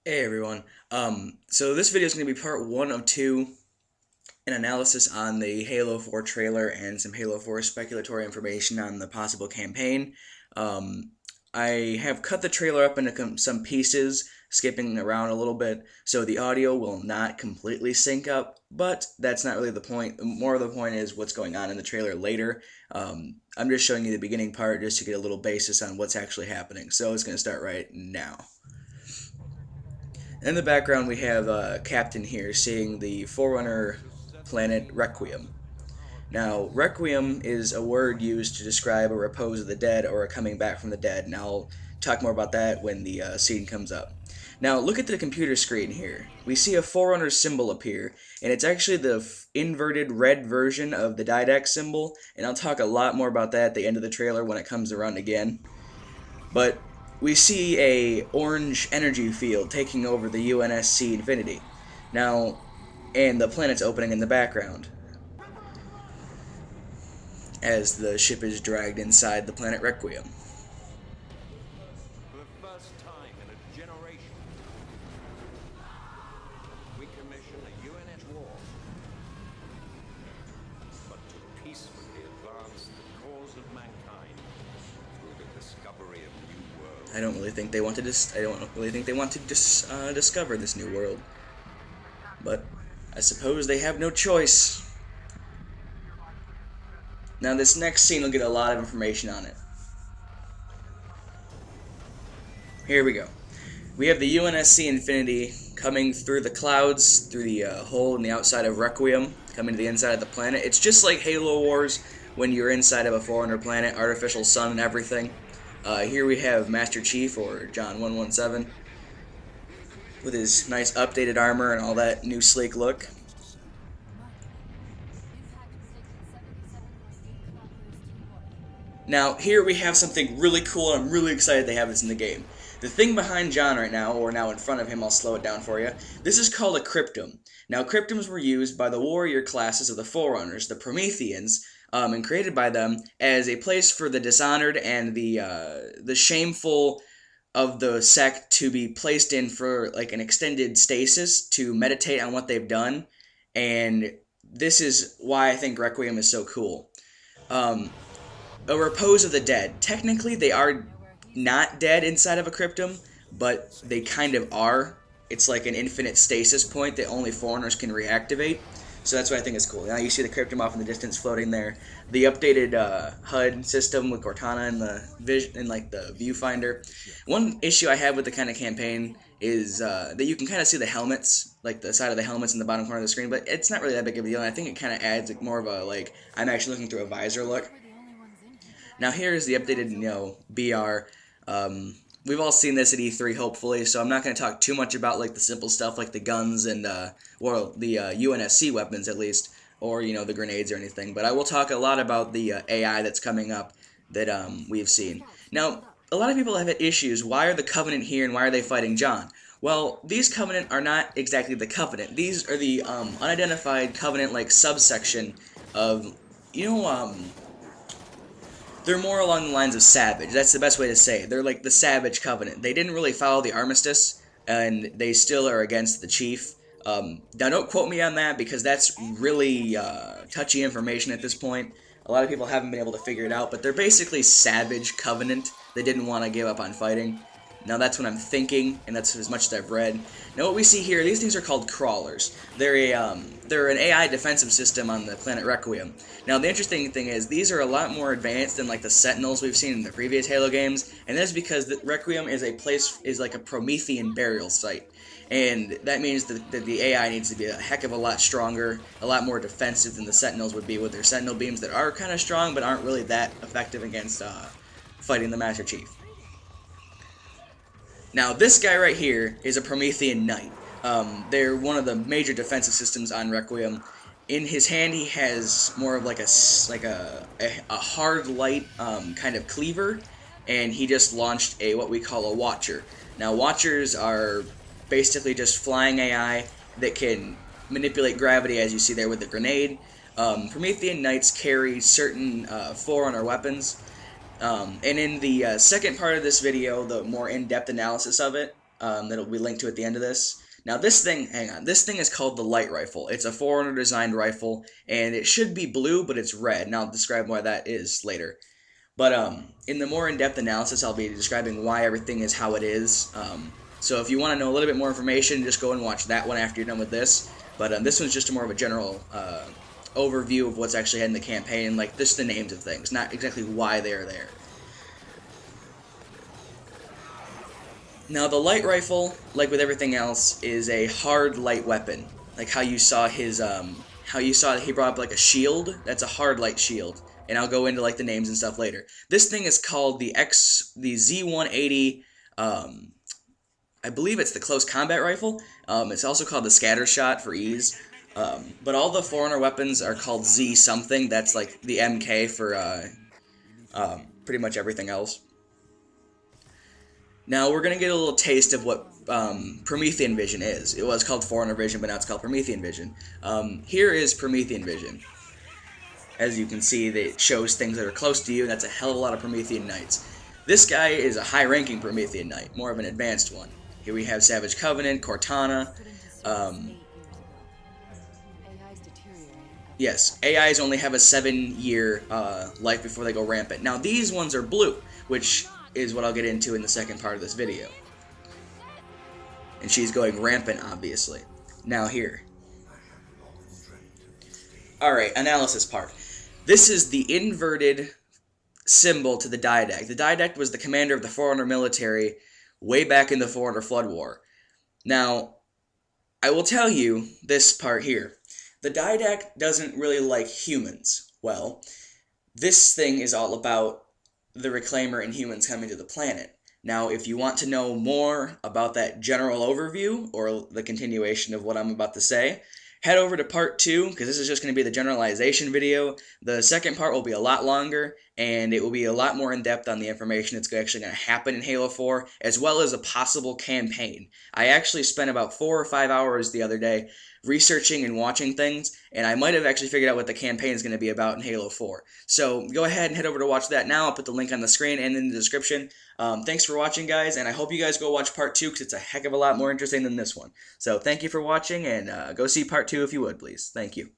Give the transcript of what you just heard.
Hey everyone. So this video is going to be part one of two, an analysis on the Halo 4 trailer and some Halo 4 speculatory information on the possible campaign. Um, I have cut the trailer up into some pieces, skipping around a little bit, so the audio will not completely sync up, but that's not really the point. More of the point is what's going on in the trailer later. I'm just showing you the beginning part just to get a little basis on what's actually happening, so it's going to start right now. In the background, we have Captain here seeing the Forerunner planet Requiem. Now, Requiem is a word used to describe a repose of the dead or a coming back from the dead, and I'll talk more about that when the scene comes up. Now, look at the computer screen here. We see a Forerunner symbol appear, and it's actually the inverted red version of the Didact symbol, and I'll talk a lot more about that at the end of the trailer when it comes around again. But we see a orange energy field taking over the UNSC Infinity. Now, and the planet's opening in the background as the ship is dragged inside the planet Requiem. For the first time in a generation, we commission a UNS war, but to peacefully advance the cause of mankind through the discovery of new worlds. I don't really think they want to discover this new world, but I suppose they have no choice. Now, this next scene will get a lot of information on it. Here we go. We have the UNSC Infinity coming through the clouds, through the hole in the outside of Requiem, coming to the inside of the planet. It's just like Halo Wars when you're inside of a Forerunner planet, artificial sun and everything. Here we have Master Chief, or John 117, with his nice updated armor and all that new sleek look. Now, here we have something really cool, and I'm really excited they have this in the game. The thing behind John right now, or now in front of him, I'll slow it down for you, this is called a Cryptum. Now, Cryptums were used by the warrior classes of the Forerunners, the Prometheans, and created by them as a place for the dishonored and the shameful of the sect to be placed in for like an extended stasis to meditate on what they've done, and this is why I think Requiem is so cool. A repose of the dead. Technically, they are not dead inside of a cryptum, but they kind of are. It's like an infinite stasis point that only Forerunners can reactivate. So that's what I think is cool. Now you see the cryptum off in the distance floating there. The updated HUD system with Cortana and the vision and like the viewfinder. One issue I have with the kind of campaign is that you can kind of see the helmets, like the side of the helmets in the bottom corner of the screen, but it's not really that big of a deal. And I think it kind of adds like more of a like I'm actually looking through a visor look. Now here's the updated, BR. We've all seen this at E3, hopefully, so I'm not going to talk too much about like the simple stuff like the guns and, the UNSC weapons at least, or, the grenades or anything, but I will talk a lot about the AI that's coming up that we've seen. Now, a lot of people have had issues. Why are the Covenant here and why are they fighting John? Well, these Covenant are not exactly the Covenant. These are the unidentified Covenant-like subsection of, they're more along the lines of Savage. That's the best way to say it. They're like the Savage Covenant. They didn't really follow the Armistice, and they still are against the Chief. Now, don't quote me on that, because that's really touchy information at this point. A lot of people haven't been able to figure it out, but they're basically Savage Covenant. They didn't want to give up on fighting. Now, that's what I'm thinking, and that's as much as I've read. Now, what we see here, these things are called crawlers. They're an AI defensive system on the planet Requiem. Now, the interesting thing is, these are a lot more advanced than, like, the Sentinels we've seen in the previous Halo games, and that's because the Requiem is like a Promethean burial site. And that means that the AI needs to be a heck of a lot stronger, a lot more defensive than the Sentinels would be with their Sentinel beams that are kind of strong, but aren't really that effective against fighting the Master Chief. Now, this guy right here is a Promethean Knight. They're one of the major defensive systems on Requiem. In his hand, he has more of like a hard light kind of cleaver, and he just launched what we call a Watcher. Now, Watchers are basically just flying AI that can manipulate gravity, as you see there with the grenade. Promethean Knights carry certain Forerunner weapons. And in the second part of this video, the more in-depth analysis of it, that'll be linked to at the end of this. Now this thing, hang on, this thing is called the light rifle. It's a Forerunner designed rifle, and it should be blue, but it's red, and I'll describe why that is later. But in the more in-depth analysis, I'll be describing why everything is how it is. So if you want to know a little bit more information, just go and watch that one after you're done with this. But this one's just more of a general overview of what's actually in the campaign, like just the names of things, not exactly why they're there. Now the light rifle, like with everything else, is a hard light weapon. Like how you saw his, he brought up like a shield. That's a hard light shield, and I'll go into like the names and stuff later. This thing is called the Z180. I believe it's the close combat rifle. It's also called the scatter shot for ease. But all the Forerunner weapons are called Z something. That's like the MK for pretty much everything else. Now we're going to get a little taste of what Promethean Vision is. It was called Forerunner Vision, but now it's called Promethean Vision. Here is Promethean Vision. As you can see, it shows things that are close to you, and that's a hell of a lot of Promethean Knights. This guy is a high-ranking Promethean Knight, more of an advanced one. Here we have Savage Covenant, Cortana. Yes, AIs only have a 7-year life before they go rampant. Now these ones are blue, which is what I'll get into in the second part of this video. And she's going rampant, obviously. Now here. Alright, analysis part. This is the inverted symbol to the Didact. The Didact was the commander of the Forerunner military way back in the Forerunner Flood War. Now, I will tell you this part here. The Didact doesn't really like humans. Well, this thing is all about the Reclaimer and humans coming to the planet. Now, if you want to know more about that general overview, or the continuation of what I'm about to say, head over to part 2, because this is just going to be the generalization video. The second part will be a lot longer, and it will be a lot more in-depth on the information that's actually going to happen in Halo 4, as well as a possible campaign. I actually spent about 4 or 5 hours the other day researching and watching things, and I might have actually figured out what the campaign is going to be about in Halo 4. So go ahead and head over to watch that now. I'll put the link on the screen and in the description. Thanks for watching, guys, and I hope you guys go watch part 2, because it's a heck of a lot more interesting than this one. So thank you for watching, and go see part 2 if you would, please. Thank you.